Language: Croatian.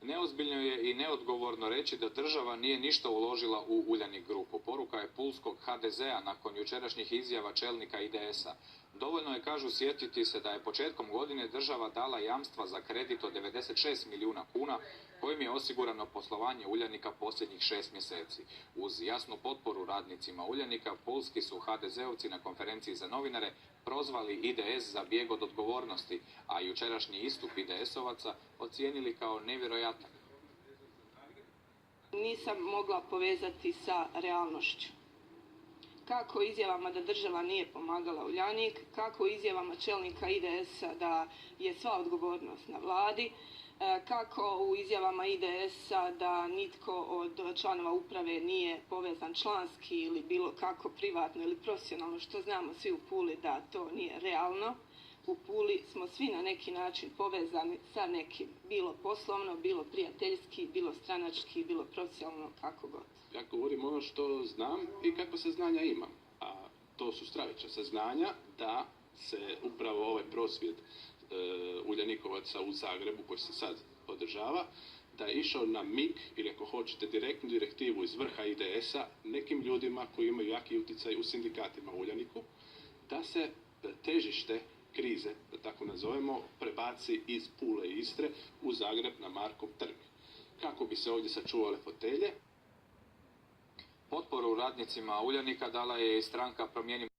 Neozbiljno je i neodgovorno reći da država nije ništa uložila u Uljanik grupu. Poruka je pulskog HDZ-a nakon jučerašnjih izjava čelnika IDS-a. Dovoljno je, kažu, sjetiti se da je početkom godine država dala jamstva za kredit od 96 milijuna kuna kojim je osigurano poslovanje Uljanika posljednjih 6 mjeseci. Uz jasnu potporu radnicima Uljanika, pulski su HDZ-ovci na konferenciji za novinare prozvali IDS za bijeg od odgovornosti, a jučerašnji istup IDS-ovaca ocijenili kao nevjerojatan. Nisam mogla povezati sa realnošću. Kako izjavama da država nije pomagala Uljanik, kako izjavama čelnika IDS-a da je sva odgovornost na vladi, kako u izjavama IDS-a da nitko od članova uprave nije povezan članski ili bilo kako privatno ili profesionalno, što znamo svi u Puli da to nije realno. U Puli smo svi na neki način povezani sa nekim, bilo poslovno, bilo prijateljski, bilo stranački, bilo profesionalno, kako god. Ja govorim ono što znam i kako saznanja imam, a to su stravična saznanja da se upravo ovaj prosvjed Uljanikovaca u Zagrebu koji se sad održava, da je išao na mig ili ako hoćete direktnu direktivu iz vrha IDS-a nekim ljudima koji imaju jaki utjecaj u sindikatima u Uljaniku, da se težište krize, da tako nazovemo, prebaci iz Pule i Istre u Zagreb na Markov trg. Kako bi se ovdje sačuvale fotelje? Potporu radnicima Uljanika dala je i stranka Promijenimo